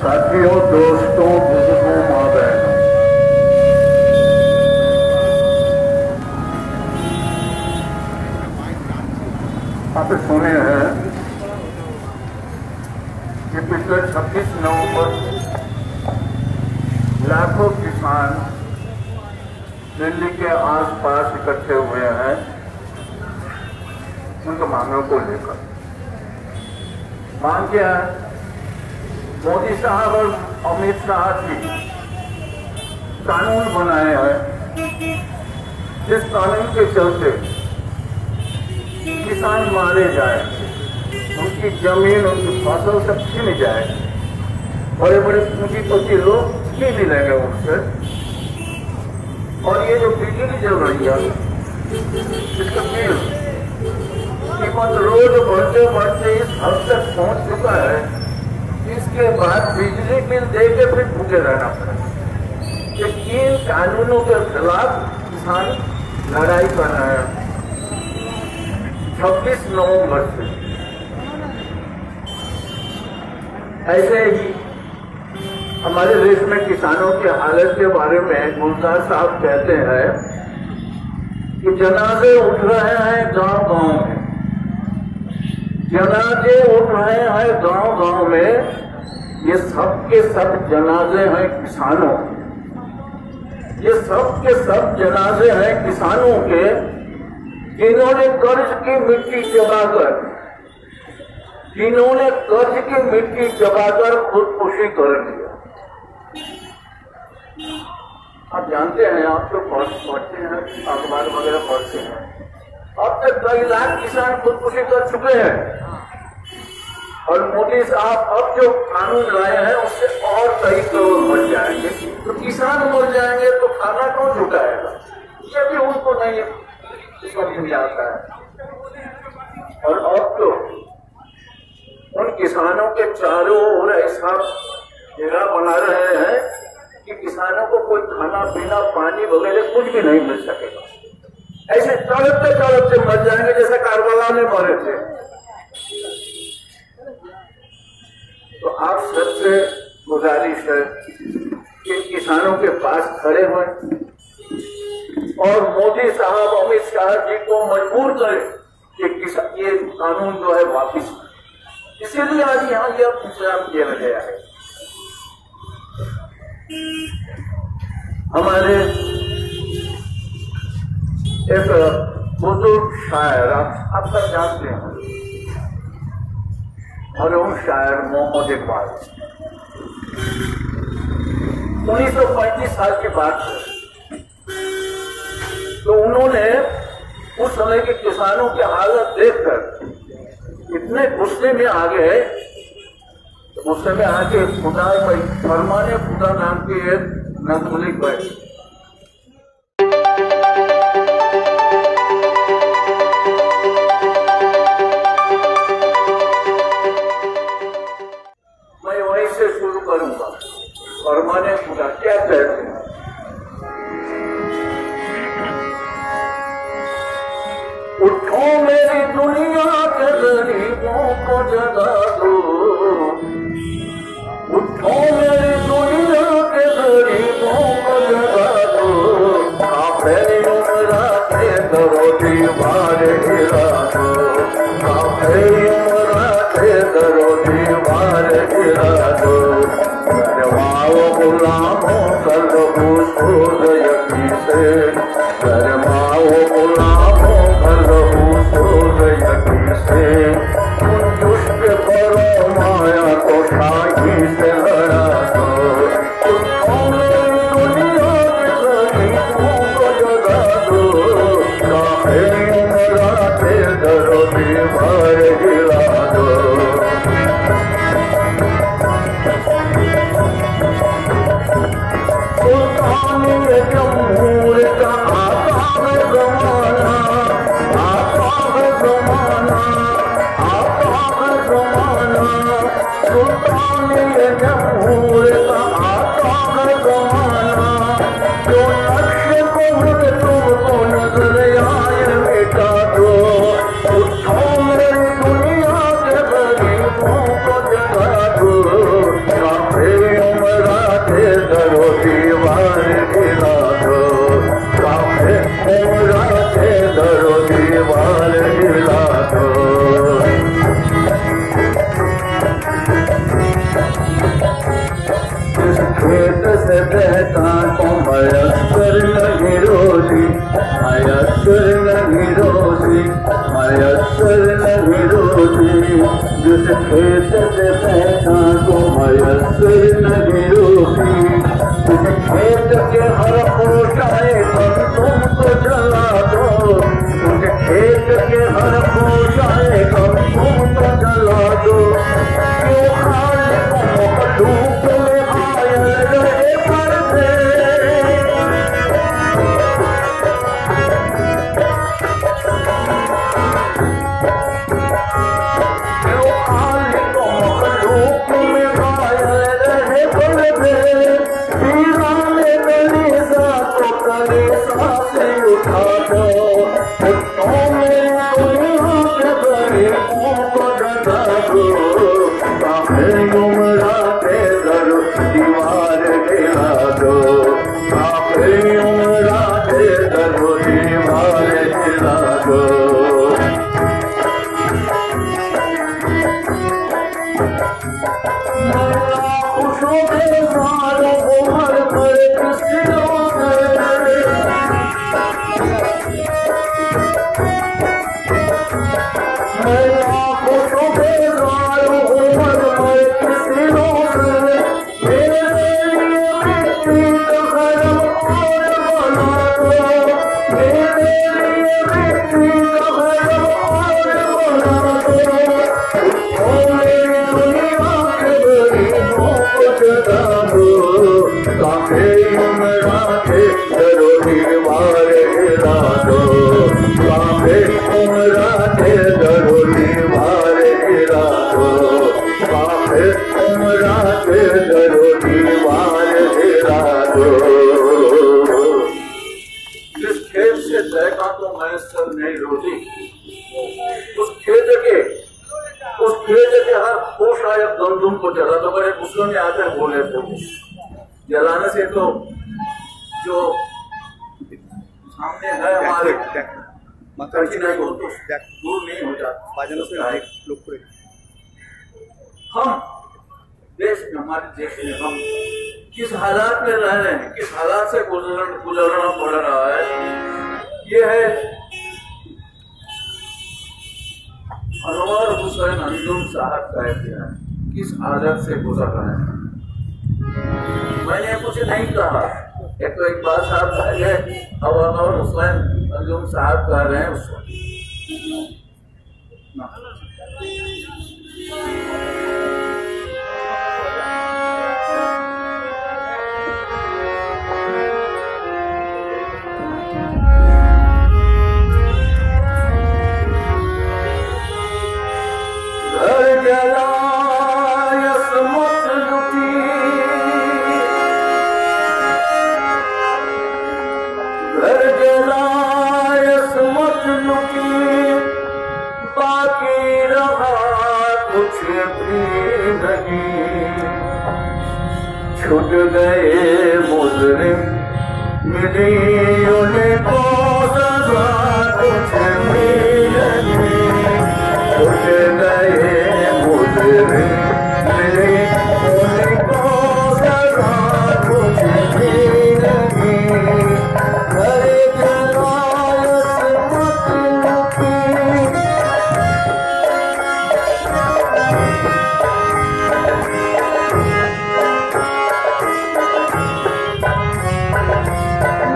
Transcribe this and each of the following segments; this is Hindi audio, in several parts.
साथियों, दोस्तों, बुजुर्गों, माँ बहनों, आप सुने हैं कि पिछले 26 नवंबर लाखों किसान दिल्ली के आसपास इकट्ठे हुए हैं उनकी मांगों को लेकर। मांग क्या है? मोदी साहब और अमित शाह जी कानून बनाए हैं जिस कानून के चलते किसान मारे जाएंगे, उनकी जमीन, उनकी फसल सब छीन जाएगी, बड़े बड़े पूंजीपति लोग छीन लेंगे उनसे। और ये जो बिजली चल रही है इसका बिल कीमत रोज बढ़ते बढ़ते इस हद तक पहुंच चुका है, इसके बाद बिजली बिल देके फिर भूखे रहना पड़ेगा। इन कानूनों के खिलाफ किसान लड़ाई कर रहे हैं 26 नवंबर से। ऐसे ही हमारे देश में किसानों की हालत के बारे में गुलजार साहब कहते हैं कि जनाजे उठ रहे हैं गांव-गांव में, जनाजे उठ रहे हैं गांव-गांव में। ये सब के सब जनाजे हैं किसानों, ये सब के सब जनाजे हैं किसानों के, जिन्होंने कर्ज की मिट्टी चबाकर, जिन्होंने कर्ज की मिट्टी चबाकर खुदकुशी कर लिया। आप जानते हैं, आप तो पढ़ते हैं, अखबार वगैरह पढ़ते हैं, अब तक कई लाख किसान खुदकुशी कर चुके हैं। और मोदी साहब अब जो कानून लाए हैं उससे और कई करोड़ मर जाएंगे, तो किसान मर जाएंगे तो खाना कौन झुकाएगा? ये भी उनको नहीं समझ आता है। और अब तो उन किसानों के चारों ओर ऐसा घेरा बना रहे हैं कि किसानों को कोई खाना पीना पानी वगैरह कुछ भी नहीं मिल सकेगा। ऐसे तड़पते मर जाएंगे जैसे कारबला में मरे थे। तो आप सबसे गुजारिश है कि किसानों के पास खड़े हों और मोदी साहब अमित शाह जी को मजबूर करें कि ये कानून जो है वापिस। इसीलिए आज यहाँ यह इंतजाम किया गया है। हमारे एक बुजुर्ग शायर, आप सब जानते हैं, मरहूम शायर मोहम्मद इकबाल, 1935 साल की बात है। तो उन्होंने उस समय के किसानों की हालत देखकर इतने गुस्से में आ गए, गुस्से में आके खुदा फरमाने खुदा नाम की एक नज़्म लिख गए। मैं वहीं से शुरू करूंगा। फरमाने खुदा क्या कहते हैं? उठो मेरी दुनिया के गरीबों को जगा दो, उठो मेरी दुनिया के गरीबों को जगा दो, काफिर उमरा के करो दीवार गिरा दो, काफिर उमरा के करो दीवार गिरा दो, शर्माओ गुलामों कल्बू सूद यकी से, शर्माओ गुलामों कल्बू सूद यकी से, कुंजुश पे करो माया को शाही से लड़ा दो, उठो मेरी दुनिया के गरीबों को जगा दो, काफिर उमरा के करो दीवार गिरा दो। जमहूर का आता है जमाना, आता है जमाना, आता है जमाना, सुल्तान जमहूर का आता है जमाना, जो नक्शे को तुमको नजर आए मिटा दो, उठो मेरी दुनिया के गरीबों को जगा दो, काफिर मयस्सर नहीं रोती, मयस्सर नहीं रोती, जिस खेत से पैसा को मयस्सर नहीं रोती, जिस खेत के हर पोषाए पर तुमको जला दो, उस खेत के हर पोषाए पर तुमको जला दो, क्यों खालिक मखलूक में घायल रहे पर्दे, जलाने से तो जो सामने है हमारे कठिनाई हो तो दूर नहीं हो जाता। हम देश में, हमारे देश में हम किस हालात में रह रहे हैं, किस हालात से गुजरना पड़ रहा है, ये है अनवर हुसैन अंजुम साहब का इतिहास। किस हालत से गुजर रहे हैं। मैंने कुछ नहीं कहा, एक तो इकबाल साहब पहले अब अनवर हुसैन अंजुम साहब कह रहे हैं उसको। छूट गए मुजरिम मिली उनको सजा कुछ मिली, छूट गए मुजरिम मिली उनको सजा कुछ मिली, घर जलायत मत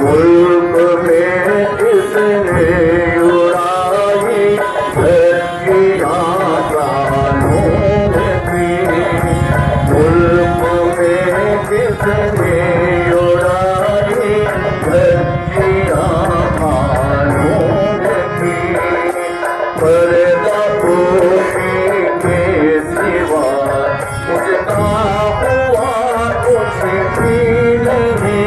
मुल्क में किसने उड़ाई धरतियां कानून की, मुल्क में किसने उड़ाई धरतियां कानून की, पर्दा पोशी के सिवा उसका हुआ कुछ भी नहीं,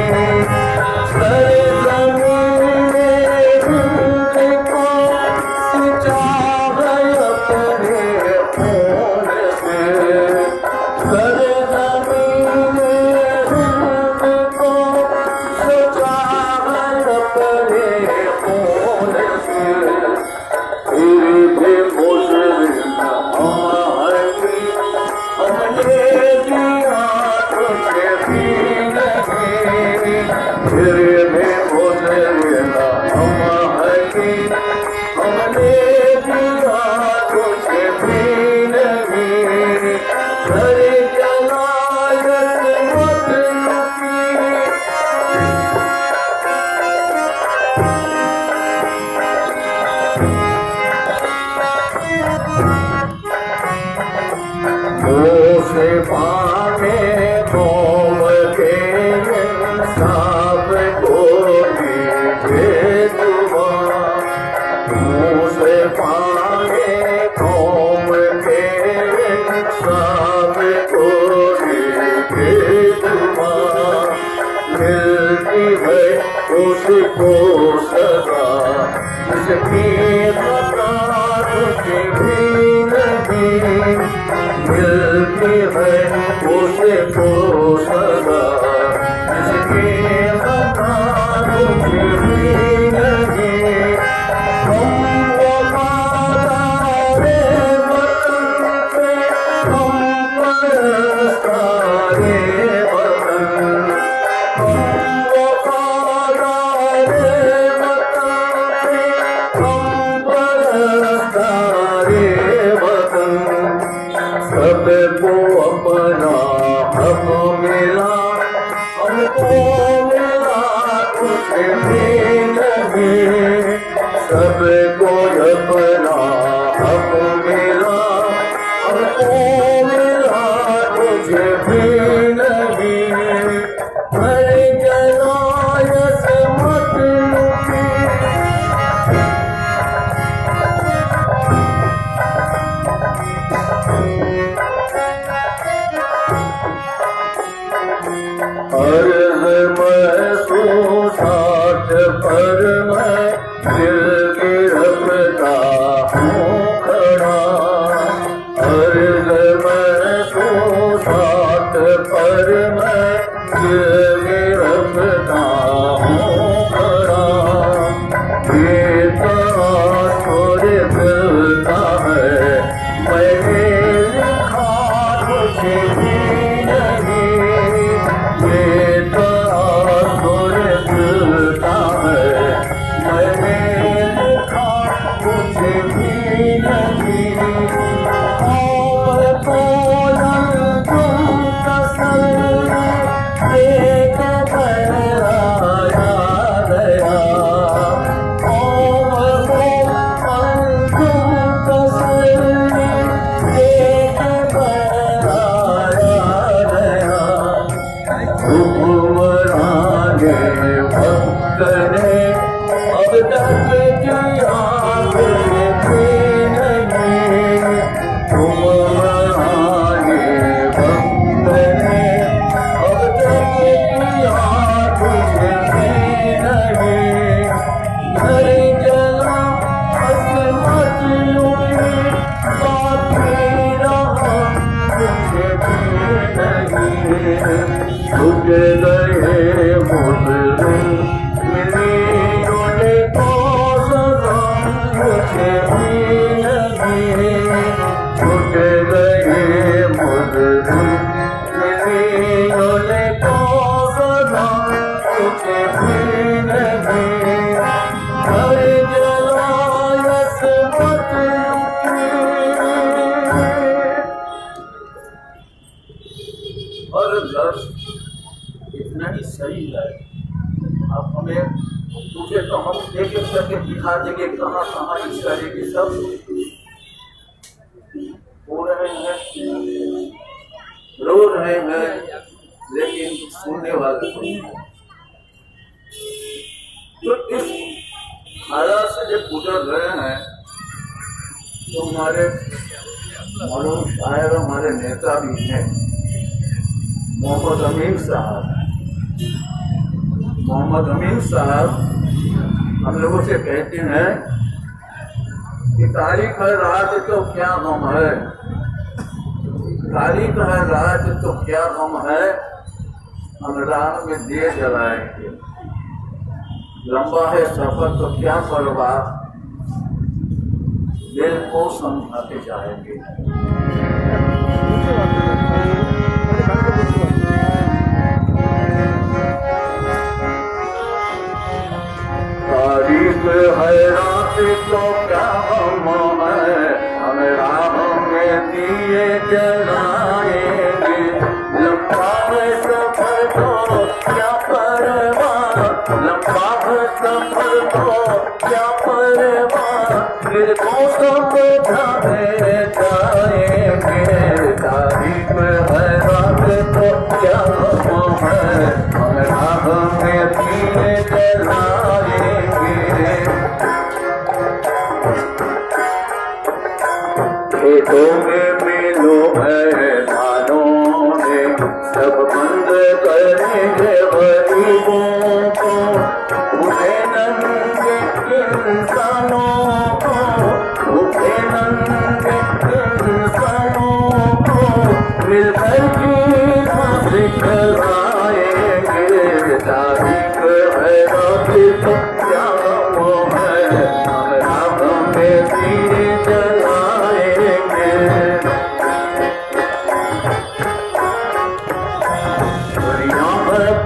उसको सदा जिसकी बता तुझे भी नहीं मिलती है, उसको सदा जिसकी बता तुझे भी नहीं। हम वफादारे वतन पे, हम परस्तारे वतन, हम वफादारे वतन पे, हम परस्तारे वतन। सबको अपना हक मिला, हमको मिला कुछ भी नहीं। सबको अपना हक मिला, हमको मिला कुछ भी नहीं। हर जनायस मत लुटी, अर्ज़ महसूसात पर मैं दिल गिरफ्ता हूँ खड़ा। अर्ज़ महसूसात पर मैं दिल गिरफ्ता हूँ खड़ा। ये तासुर दिल का है, मैंने लिखा तुझे भी नहीं। ये तासुर दिल का है, मैंने लिखा तुझे भी नहीं। और कोयल तुम तसल्ली देख बहराया गया। और कोयल तुम तसल्ली देख बहराया गया। हुक्मराने वक्त ने अब तक किया कुछ भी नहीं। हुक्मराने वक्त ने अब तक किया कुछ भी नहीं। घर जला असमत लुटी, बाकी रहा कुछ भी नहीं। छूट गए मुजरिम मिली उनको सजा कुछ भी नहीं। छूट गए मुजरिम मिली उनको सजा कुछ भी नहीं। घर जलायस मत लुटी। और लफ्ज़ इतना ही सही है। अब हमें तुझे तो हम एक एक करके दिखा देंगे कहाँ कहाँ इस तरह के सब हो रहे हैं, रो रहे हैं, लेकिन सुनने वाले नहीं हैं। तो इस हालात से जब गुजर रहे हैं तो हमारे मालूम शायर हमारे नेता भी हैं, मोहम्मद अमीन साहब। मोहम्मद अमीन साहब हम लोगों से कहते हैं कि तारीख है रात तो क्या गम है, तारीख है रात तो क्या गम है, हम राह में दिए जलाएंगे। लंबा है सफर तो क्या परवाह, दिल को समझाते जाएंगे। तारीख है रात तो क्या गम है, हम राह में दिए जलाएंगे। लंबा है सफर तो क्या परवाह, लंबा है सफर तो क्या परवाह, दिल को समझाते जाएंगे। तारीख है रात तो क्या गम है, हम राह में दिए जलाएंगे। खेतों में मिलो है धानों में, सब बंद करेंगे गरीबों को।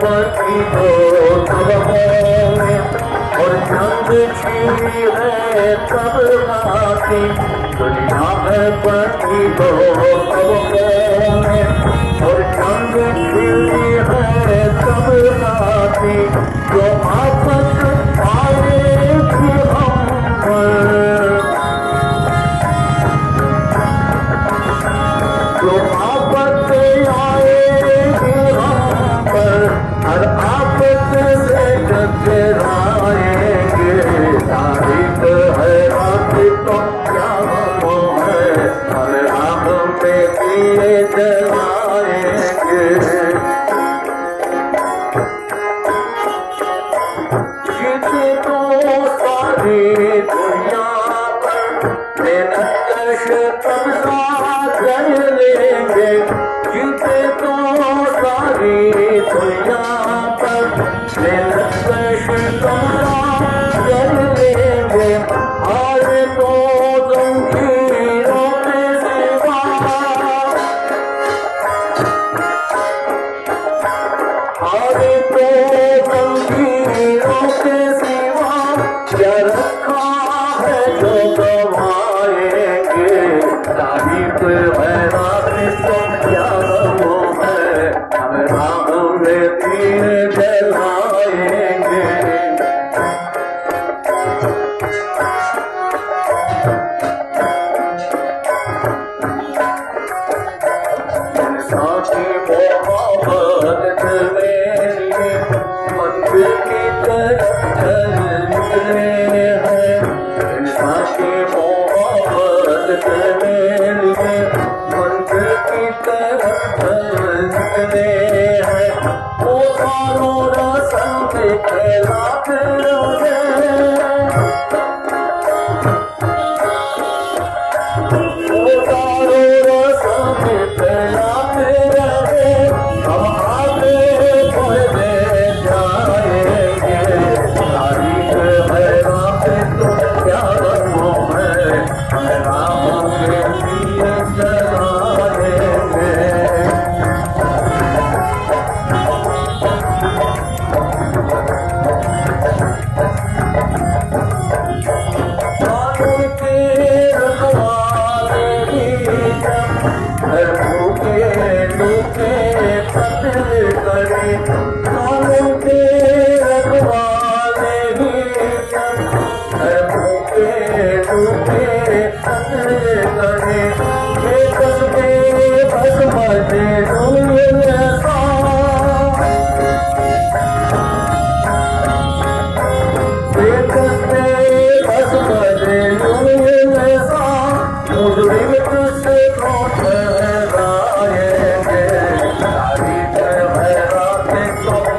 पति तो तब होंगे और जंग छिड़ी है तब बाकी दुनिया में पति तो तब होंगे और जंग छिड़ी है तब बाकी जो आपस आएगी हम पर जो आपस आएगी हम पर हर आपस से टकराएंगे तारीख है रात तो क्या वो है हर राह में दिए जलाएंगे जिसे तो सारी दुनिया पर मेहनत कश कब्जा कर लेंगे जिसे तो सारी दुनिया पर मेहनत कश कब्जा कर लेंगे हार तो जंजीरों के सिवा हार तो जंजीरों के सिवा क्या रखा है जो गवाएंगे तारीफ है रात तो क्या वो है हम राह में दिए जलाएंगे साथी मोहब्बत मेरी मंदिर की तरफ चलते हैं साथी मोहब्बत मेरी मंदिर की तरफ चलते हैं वो सारों रस्म में खिलाते रहे वो सारों रस्म में खिलाते रहे हम आगे बढ़ते जाएंगे तारीख है रात तो क्या वो है राम के दिए जलाएंगे कानून के रखवाले भी जब भूखे लूखे कत्ल करे कानून के रखवाले भी जब भूखे लूखे कत्ल करे बेकस बेबस मजनून ऐसा बेकस बेबस मजनून ऐसा मुजरिम तुझसे ठहराएंगे तारीख है रात तो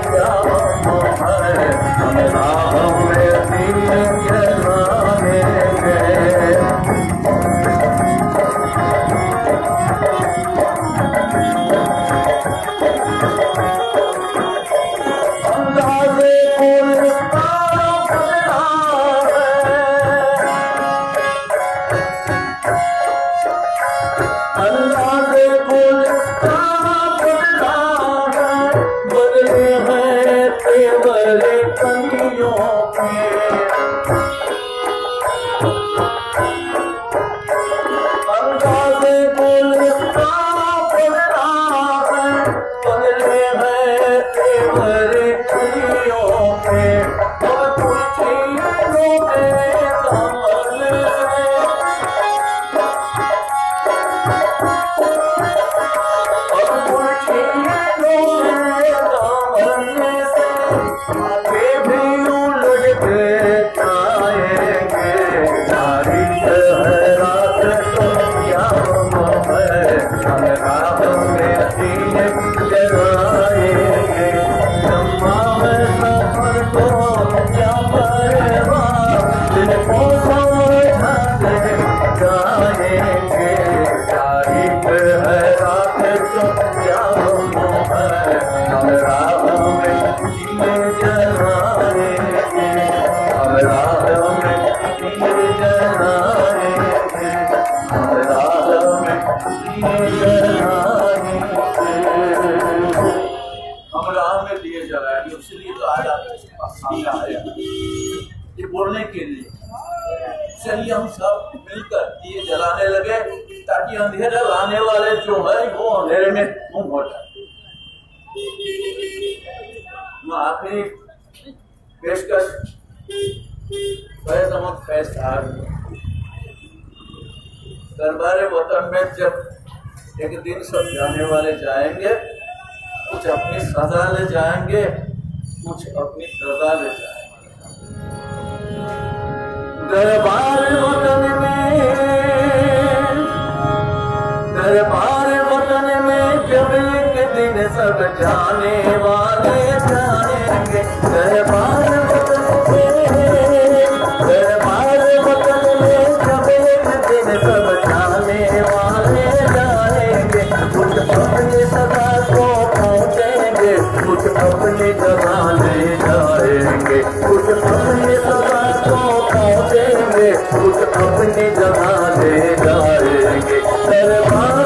में दिए जलाएंगे, इसलिए तो आज आपका आया ये बोलने के लिए। चलिए हम सब मिलकर दिए जलाने लगे ताकि अंधेरा लाने वाले जो है वो अंधेरे में गुम हो जाए। आखिरी पेशकश दरबारे वतन में जब एक दिन सब जाने वाले जाएंगे, कुछ अपनी सजा ले जाएंगे, कुछ अपनी सजा ले जाएंगे। दरबार वतन में जब एक दिन सब जाने वाले जाएंगे। दरबार वतन में जब एक दिन सब जाने वाले जाएंगे। कुछ अपनी सदा को पहुँचेंगे, कुछ अपनी जगह ले जाएंगे। कुछ अपनी सदा को पहुँचेंगे, कुछ अपनी जगह ले जाएंगे। दरबार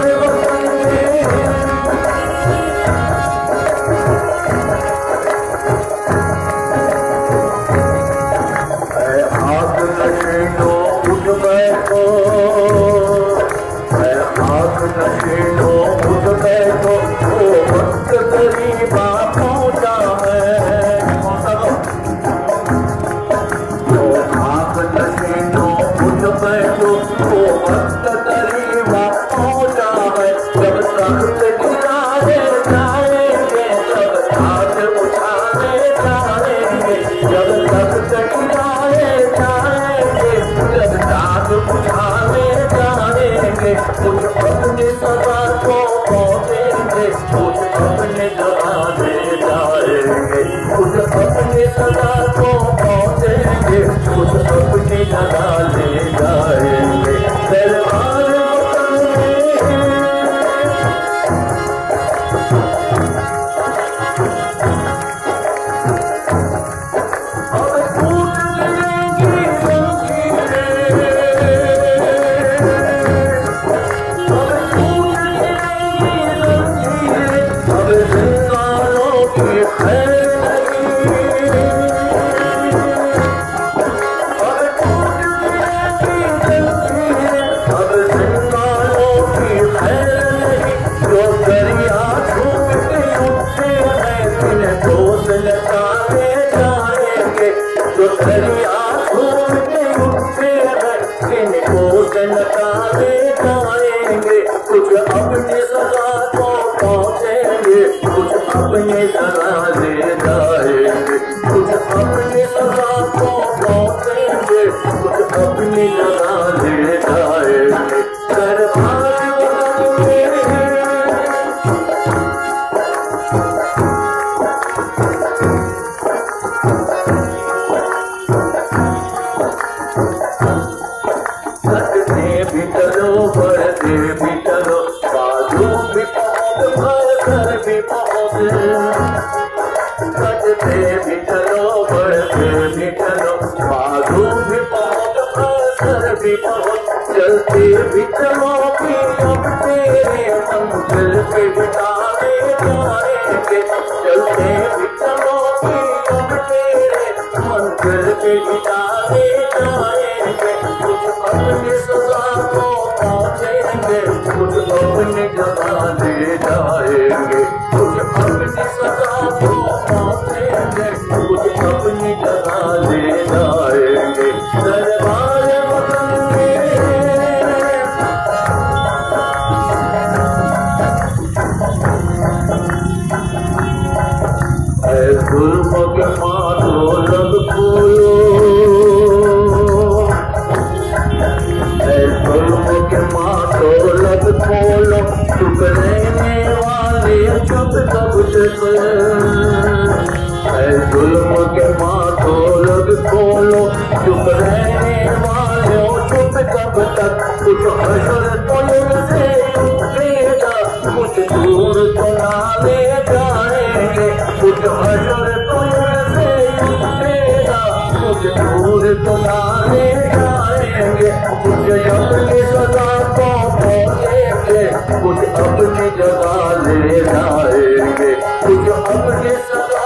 कुछ अपनी जगह ले जाएंगे, कुछ अपनी सदा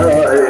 जाए।